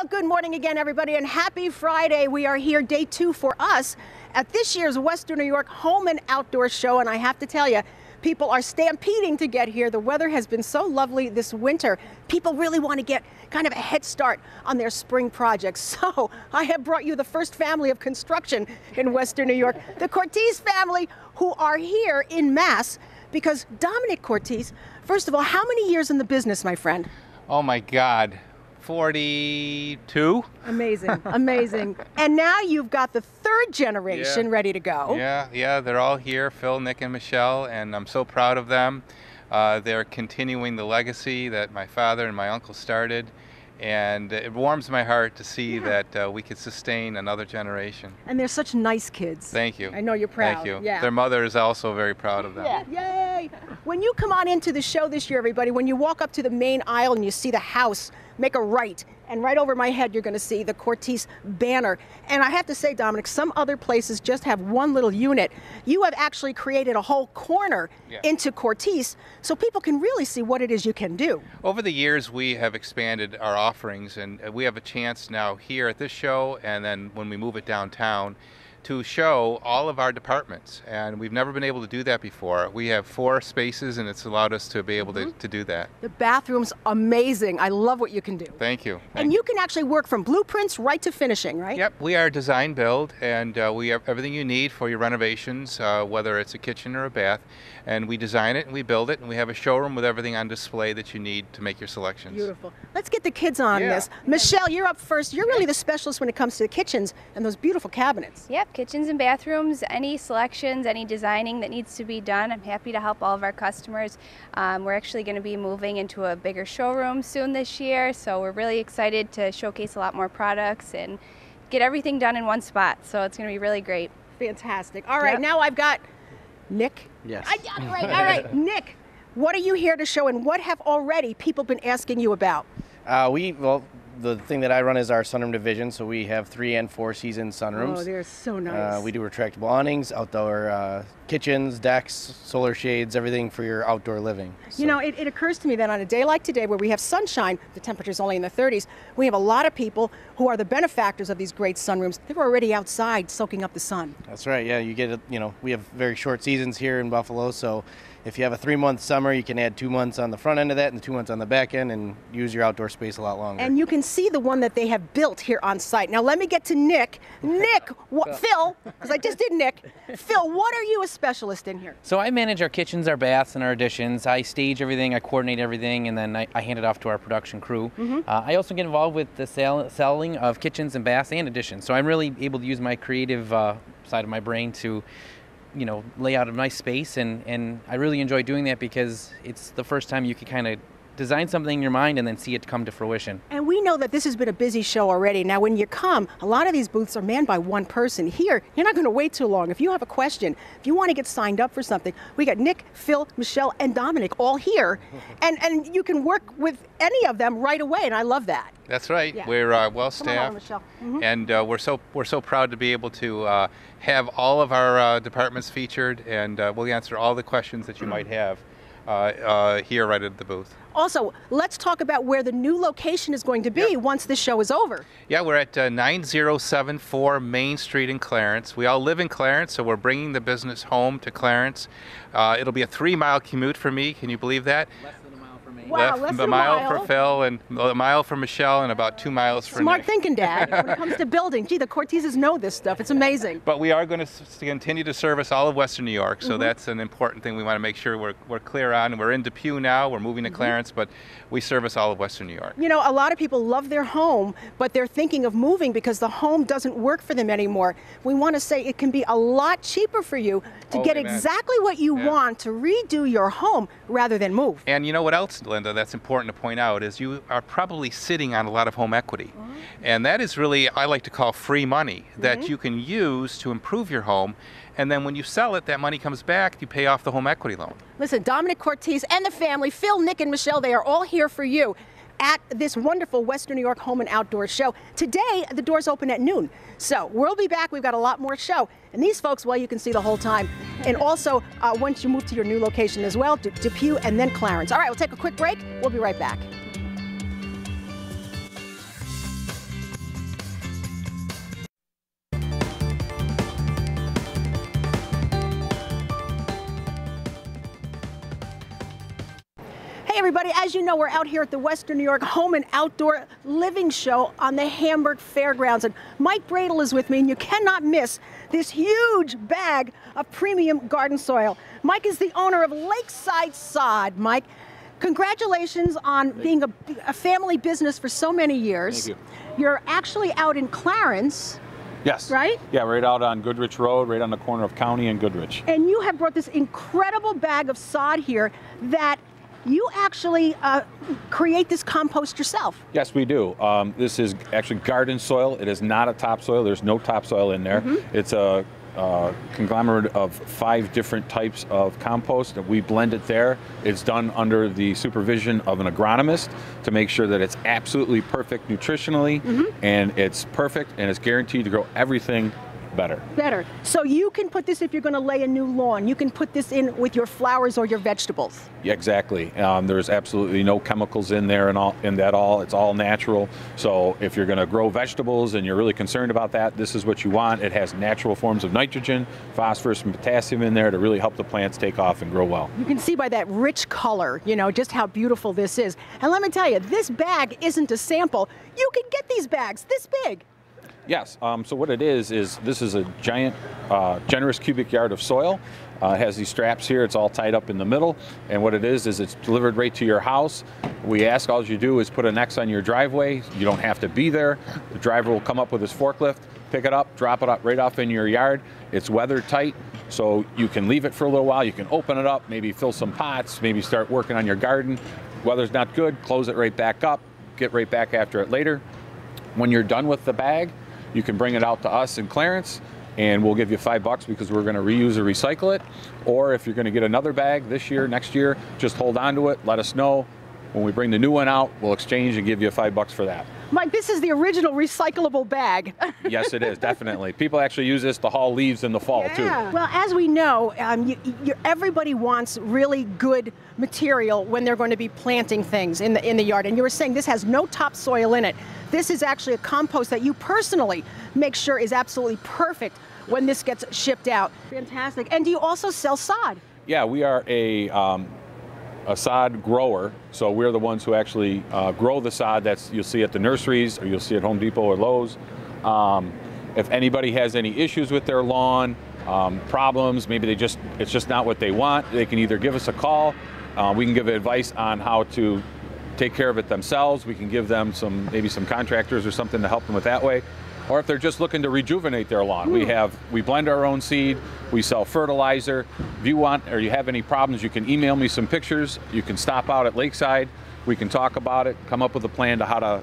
Well, good morning again, everybody, and happy Friday. We are here, day 2 for us, at this year's Western New York Home and Outdoor Show, and I have to tell you, people are stampeding to get here. The weather has been so lovely this winter. People really want to get kind of a head start on their spring projects. So I have brought you the first family of construction in Western New York, the Cortese family, who are here in mass because Dominic Cortese, first of all, how many years in the business, my friend? Oh my God, 42. Amazing, amazing. And now you've got the third generation ready to go. Yeah, they're all here, Phil, Nick, and Michelle, and I'm so proud of them. They're continuing the legacy that my father and my uncle started, and it warms my heart to see that we could sustain another generation. And they're such nice kids. Thank you. I know you're proud. Thank you. Yeah. Their mother is also very proud of them. Yeah. Yay! When you come on into the show this year, everybody, when you walk up to the main aisle and you see the house, make a right, and right over my head you're going to see the Cortese banner. And I have to say, Dominic, some other places just have one little unit. You have actually created a whole corner into Cortese so people can really see what it is you can do. Over the years, we have expanded our offerings, and we have a chance now here at this show, and then when we move it downtown, to show all of our departments, and we've never been able to do that before. We have 4 spaces, and it's allowed us to be able to do that. The bathroom's amazing. I love what you can do. Thank you. And you can actually work from blueprints right to finishing, right? Yep, we are design build, and we have everything you need for your renovations, whether it's a kitchen or a bath, and we design it and we build it, and we have a showroom with everything on display that you need to make your selections. Beautiful. Let's get the kids on this. Michelle, you're up first. You're really the specialist when it comes to the kitchens and those beautiful cabinets. Yep, kitchens and bathrooms, any selections, any designing that needs to be done. I'm happy to help all of our customers. We're actually going to be moving into a bigger showroom soon this year, so we're really excited to showcase a lot more products and get everything done in one spot. So it's going to be really great. Fantastic. All right, now I've got Nick. Yes. I got it right. All right, Nick, what are you here to show, and what have already people been asking you about? Well, the thing that I run is our sunroom division, so we have 3 and 4 season sunrooms. Oh, they're so nice. We do retractable awnings, outdoor kitchens, decks, solar shades, everything for your outdoor living. You know, it occurs to me that on a day like today where we have sunshine, the temperature's only in the 30s, we have a lot of people who are the benefactors of these great sunrooms. They're already outside soaking up the sun. That's right, yeah, you get it, we have very short seasons here in Buffalo, so if you have a 3-month summer, you can add 2 months on the front end of that and 2 months on the back end and use your outdoor space a lot longer. And you can see the one that they have built here on site. Now let me get to Nick. Nick, Phil, because I just did Nick. Phil, what are you a specialist in here? So I manage our kitchens, our baths, and our additions. I stage everything, I coordinate everything, and then I hand it off to our production crew. I also get involved with the selling of kitchens and baths and additions. So I'm really able to use my creative side of my brain to lay out a nice space, and I really enjoy doing that because it's the first time you can kind of design something in your mind and then see it come to fruition. And we know that this has been a busy show already. Now when you come, a lot of these booths are manned by one person. Here, you're not going to wait too long. If you have a question, if you want to get signed up for something, we got Nick, Phil, Michelle, and Dominic all here, and you can work with any of them right away, and I love that. That's right. Yeah. We're well staffed, and we're so proud to be able to have all of our departments featured, and we'll answer all the questions that you might have here right at the booth. Also, let's talk about where the new location is going to be once this show is over. Yeah, we're at 9074 Main Street in Clarence. We all live in Clarence, so we're bringing the business home to Clarence. It'll be a 3-mile commute for me. Can you believe that? Wow, less than a mile for Phil, and a mile for Michelle, and about 2 miles for Smart Nick. thinking, Dad. When it comes to building, gee, the Corteses know this stuff. It's amazing. But we are going to continue to service all of Western New York, so that's an important thing we want to make sure we're clear on. We're in Depew now, we're moving to Clarence, but we service all of Western New York. You know, a lot of people love their home, but they're thinking of moving because the home doesn't work for them anymore. We want to say it can be a lot cheaper for you to get exactly what you want to redo your home rather than move. And you know what else, Linda, that's important to point out is you are probably sitting on a lot of home equity. And that is really, I like to call free money that you can use to improve your home. And then when you sell it, that money comes back, you pay off the home equity loan. Listen, Dominic Cortese and the family, Phil, Nick, and Michelle, they are all here for you at this wonderful Western New York Home and Outdoor Show. Today, the doors open at noon. So we'll be back. We've got a lot more show. And these folks, well, you can see the whole time. And also, once you move to your new location as well, Depew and then Clarence. All right, we'll take a quick break. We'll be right back. everybody, as you know, we're out here at the Western New York Home and Outdoor Living Show on the Hamburg Fairgrounds. And Mike Bradle is with me, and you cannot miss this huge bag of premium garden soil. Mike is the owner of Lakeside Sod. Mike, congratulations on being a family business for so many years. Thank you. You're actually out in Clarence. Yes. Right? Yeah, right out on Goodrich Road, right on the corner of County and Goodrich. And you have brought this incredible bag of sod here that you actually create this compost yourself. Yes, we do. This is actually garden soil. It is not a topsoil. There's no topsoil in there. It's a conglomerate of 5 different types of compost, and we blend it there. It's done under the supervision of an agronomist to make sure that it's absolutely perfect nutritionally, and it's perfect, and it's guaranteed to grow everything better. So you can put this, if you're going to lay a new lawn, you can put this in with your flowers or your vegetables. Yeah, exactly. There's absolutely no chemicals in there at all. It's all natural. So if you're going to grow vegetables and you're really concerned about that, this is what you want. It has natural forms of nitrogen, phosphorus, and potassium in there to really help the plants take off and grow well. You can see by that rich color, you know, just how beautiful this is. And let me tell you, this bag isn't a sample. You can get these bags this big. Yes, so what it is this is a giant, generous cubic yard of soil. It has these straps here, it's all tied up in the middle, and what it is it's delivered right to your house. We ask all you do is put an X on your driveway. You don't have to be there. The driver will come up with his forklift, pick it up, drop it up right off in your yard. It's weather tight, so you can leave it for a little while. You can open it up, maybe fill some pots, maybe start working on your garden. Weather's not good, close it right back up, get right back after it later. When you're done with the bag, you can bring it out to us in Clarence, and we'll give you $5 because we're going to reuse or recycle it. Or if you're going to get another bag this year, next year, just hold on to it, let us know. When we bring the new one out, we'll exchange and give you $5 for that. Mike, this is the original recyclable bag. Yes, it is, definitely. People actually use this to haul leaves in the fall, too. Well, as we know, everybody wants really good material when they're going to be planting things in the yard. And you were saying this has no topsoil in it. This is actually a compost that you personally make sure is absolutely perfect when this gets shipped out. Fantastic. And do you also sell sod? Yeah, we are a sod grower, so we're the ones who actually grow the sod that you'll see at the nurseries, or you'll see at Home Depot or Lowe's. If anybody has any issues with their lawn, problems, maybe it's just not what they want, they can either give us a call. We can give advice on how to take care of it themselves. We can give them maybe some contractors or something to help them with that way. Or if they're just looking to rejuvenate their lawn, we blend our own seed, we sell fertilizer. If you want or you have any problems, you can email me some pictures. You can stop out at Lakeside. We can talk about it, come up with a plan to how to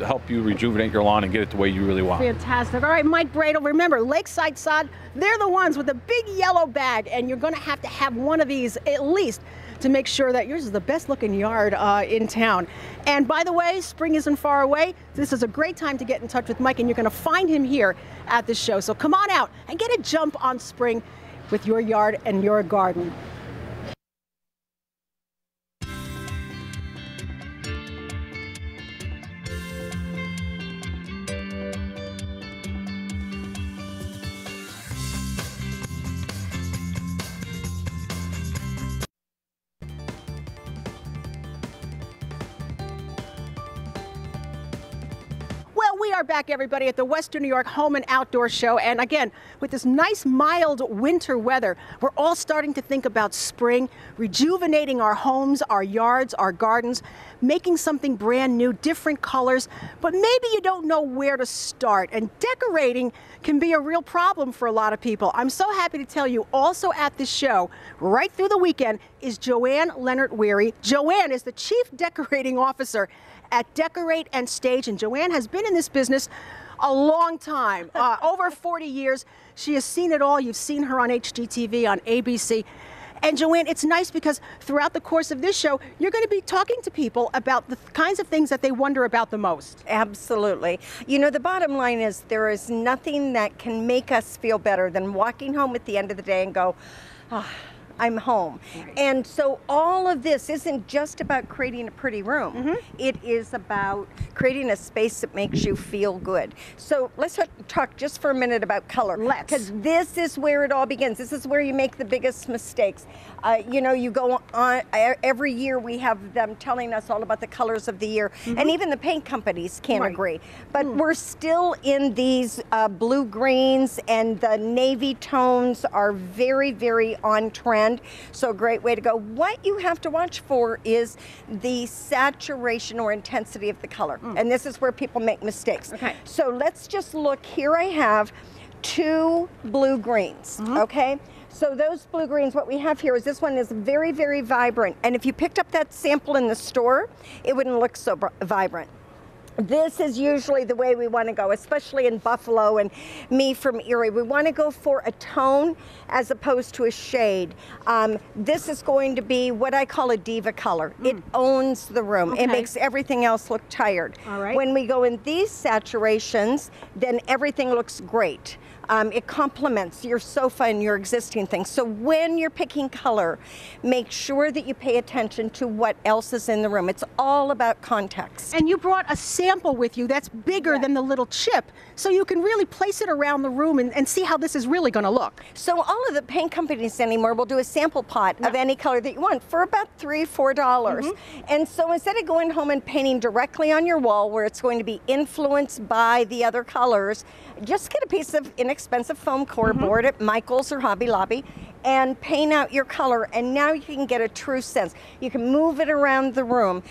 help you rejuvenate your lawn and get it the way you really want. Fantastic. All right, Mike Bradle, remember, Lakeside Sod, they're the ones with the big yellow bag, and you're going to have one of these at least to make sure that yours is the best looking yard in town. And by the way, spring isn't far away. This is a great time to get in touch with Mike, and you're going to find him here at the show. So come on out and get a jump on spring with your yard and your garden. We are back, everybody, at the Western New York Home and Outdoor Show. And again, with this nice, mild winter weather, we're all starting to think about spring, rejuvenating our homes, our yards, our gardens, making something brand new, different colors. But maybe you don't know where to start. And decorating can be a real problem for a lot of people. I'm so happy to tell you, also at the show, right through the weekend, is Joanne Leonard-Weary. Joanne is the Chief Decorating Officer at Decorate and Stage, and Joanne has been in this business a long time, over 40 years. She has seen it all. You've seen her on HGTV, on ABC. And Joanne, it's nice because throughout the course of this show, you're going to be talking to people about the kinds of things that they wonder about the most. Absolutely. You know, the bottom line is there is nothing that can make us feel better than walking home at the end of the day and go, oh, I'm home. Right. And so all of this isn't just about creating a pretty room. It is about creating a space that makes you feel good. So let's talk just for a minute about color. Let's. Because this is where it all begins. This is where you make the biggest mistakes. You know, you go on, every year we have them telling us all about the colors of the year, and even the paint companies can't agree. But we're still in these blue greens, and the navy tones are very, very on trend. So a great way to go. What you have to watch for is the saturation or intensity of the color. And this is where people make mistakes. Okay. So let's just look. Here I have 2 blue greens, okay? So those blue greens, what we have here is this one is very, very vibrant. And if you picked up that sample in the store, it wouldn't look so vibrant. This is usually the way we want to go, especially in Buffalo and me from Erie. We want to go for a tone as opposed to a shade. This is going to be what I call a diva color. It owns the room. It makes everything else look tired. All right. When we go in these saturations, then everything looks great. It complements your sofa and your existing things. So when you're picking color, make sure that you pay attention to what else is in the room. It's all about context. And you brought a sample with you that's bigger than the little chip, so you can really place it around the room and see how this is really going to look. So all of the paint companies anymore will do a sample pot of any color that you want for about $3, $4. And so instead of going home and painting directly on your wall where it's going to be influenced by the other colors, just get a piece of inexpensive foam core board at Michael's or Hobby Lobby and paint out your color, and now you can get a true sense. You can move it around the room.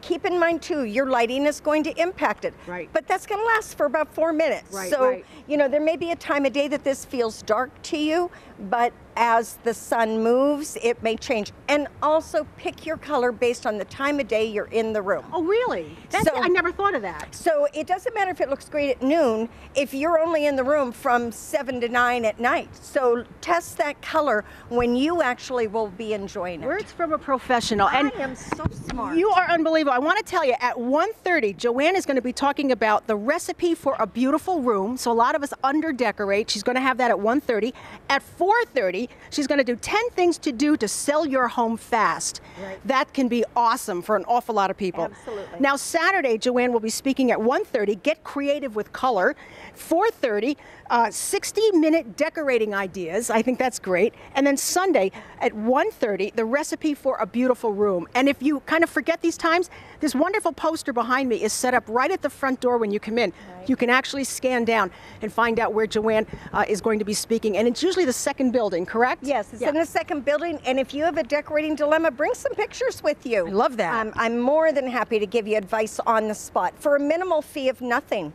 Keep in mind too, your lighting is going to impact it. Right. But that's going to last for about 4 minutes. Right, so, right. you know, there may be a time of day that this feels dark to you, but as the sun moves, it may change. And also pick your color based on the time of day you're in the room. Oh, really? I never thought of that. So it doesn't matter if it looks great at noon if you're only in the room from 7 to 9 at night. So test that color when you actually will be enjoying it. Words from a professional. I And am so smart. you are unbelievable. I want to tell you, at 1:30, Joanne is going to be talking about the recipe for a beautiful room. So a lot of us under-decorate. She's going to have that at 1:30. At 4:30, she's going to do 10 things to do to sell your home fast. Right. That can be awesome for an awful lot of people. Absolutely. Now, Saturday, Joanne will be speaking at 1:30, Get Creative with Color. 4:30, 60-minute decorating ideas. I think that's great. And then Sunday at 1:30, the recipe for a beautiful room. And if you kind of forget these times, this wonderful poster behind me is set up right at the front door when you come in. Right. You can actually scan down and find out where Joanne is going to be speaking. And it's usually the second building, correct? Yes, it's in the second building. And if you have a decorating dilemma, bring some pictures with you. I love that. I'm more than happy to give you advice on the spot for a minimal fee of nothing.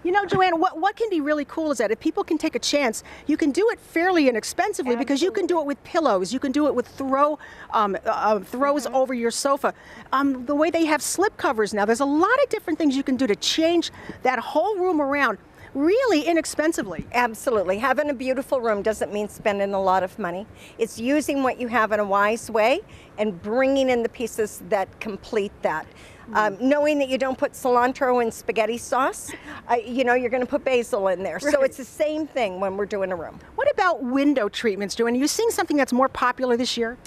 You know, Joanne, what can be really cool is that if people can take a chance, you can do it fairly inexpensively because you can do it with pillows. You can do it with throws over your sofa. The way they have slip covers now, there's a lot of different things you can do to change that whole room around really inexpensively. Absolutely. Having a beautiful room doesn't mean spending a lot of money. It's using what you have in a wise way and bringing in the pieces that complete that. Knowing that you don't put cilantro in spaghetti sauce, you know, you're going to put basil in there. Right. So it's the same thing when we're doing a room. What about window treatments, Joanne? Are you seeing something that's more popular this year?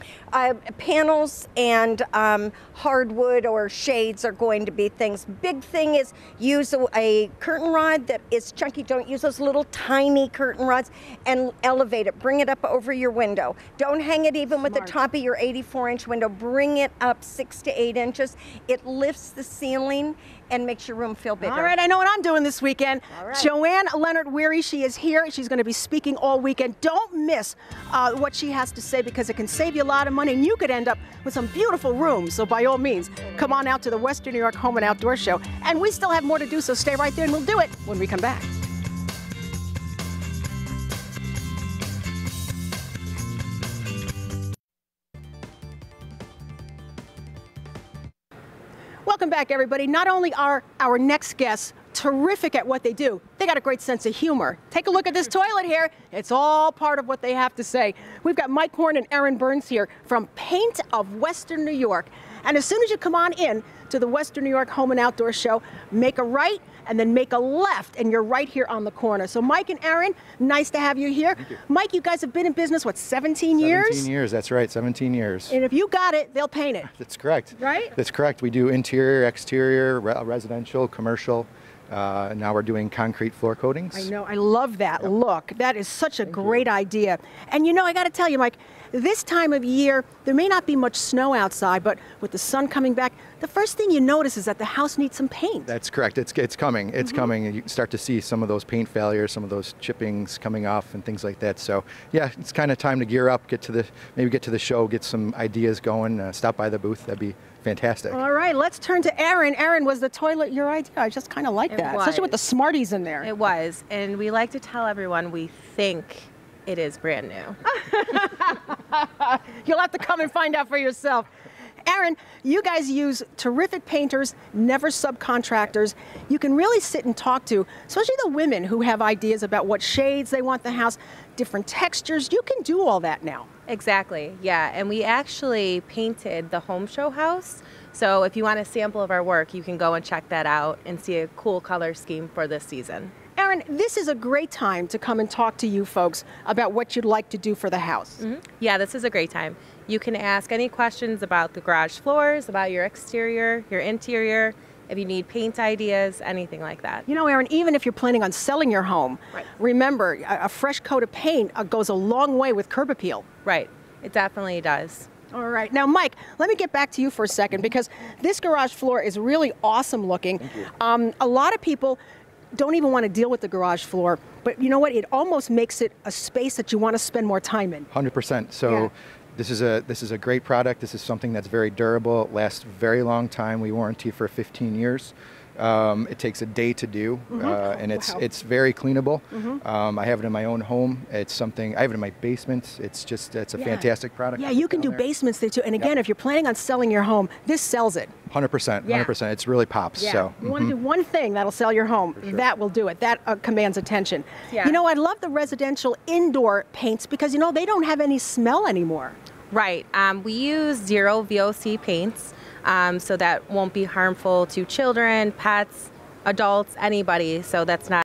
Panels and hardwood or shades are going to be things. Big thing is use a curtain rod that is chunky. Don't use those little tiny curtain rods, and elevate it. Bring it up over your window. Don't hang it even with the top of your 84-inch window. Bring it up 6 to 8 inches. It lifts the ceiling and makes your room feel bigger. All right, I know what I'm doing this weekend. All right. Joanne Leonard-Weary, she is here. She's going to be speaking all weekend. Don't miss what she has to say because it can save you a lot of money and you could end up with some beautiful rooms. So by all means, come on out to the Western New York Home and Outdoor Show. And we still have more to do, so stay right there and we'll do it when we come back. Welcome back, everybody. Not only are our next guests terrific at what they do, they got a great sense of humor. Take a look at this toilet here. It's all part of what they have to say. We've got Mike Horn and Erin Burns here from Paint of Western New York. And as soon as you come on in to the Western New York Home and Outdoor Show. Make a right and then make a left, and you're right here on the corner. So Mike and Aaron, nice to have you here. Thank you. Mike, you guys have been in business, what, 17 years? 17 years, that's right, 17 years. And if you got it, they'll paint it. That's correct. Right? That's correct. We do interior, exterior, residential, commercial. Now we're doing concrete floor coatings. I know, I love that look. That is such a great idea. And you know, I got to tell you, Mike, this time of year, there may not be much snow outside, but with the sun coming back, the first thing you notice is that the house needs some paint. That's correct. It's coming. It's coming. And you can start to see some of those paint failures, some of those chippings coming off and things like that. So yeah, it's kind of time to gear up, maybe get to the show, get some ideas going, stop by the booth. That'd be fantastic. All right, let's turn to Aaron. Aaron, was the toilet your idea? I just kind of like that, especially with the Smarties in there. It was, and we like to tell everyone we think it is brand new. You'll have to come and find out for yourself. Aaron, you guys use terrific painters, never subcontractors. You can really sit and talk to, especially the women who have ideas about what shades they want the house, different textures. You can do all that now. Exactly, yeah, and we actually painted the home show house. So if you want a sample of our work, you can go and check that out and see a cool color scheme for this season. Aaron, this is a great time to come and talk to you folks about what you'd like to do for the house. Yeah, this is a great time. You can ask any questions about the garage floors, about your exterior, your interior, if you need paint ideas, anything like that. You know, Aaron, even if you're planning on selling your home, remember, a fresh coat of paint goes a long way with curb appeal. Right, it definitely does. All right. Now, Mike, let me get back to you for a second, because this garage floor is really awesome looking. A lot of people don't even want to deal with the garage floor, but you know what? It almost makes it a space that you want to spend more time in. 100%. So this is a great product. This is something that's very durable. It lasts a very long time. We warranty for 15 years. It takes a day to do, and it's very cleanable. I have it in my own home. It's something I have it in my basement. It's a fantastic product. Yeah, you can do basements there too. And again, if you're planning on selling your home, this sells it. 100%. 100%. It's really pops. Yeah. So you want to do one thing that'll sell your home. That will do it. That commands attention. Yeah. You know, I love the residential indoor paints because you know they don't have any smell anymore. Right. We use 0 VOC paints. So that won't be harmful to children, pets, adults, anybody. So that's not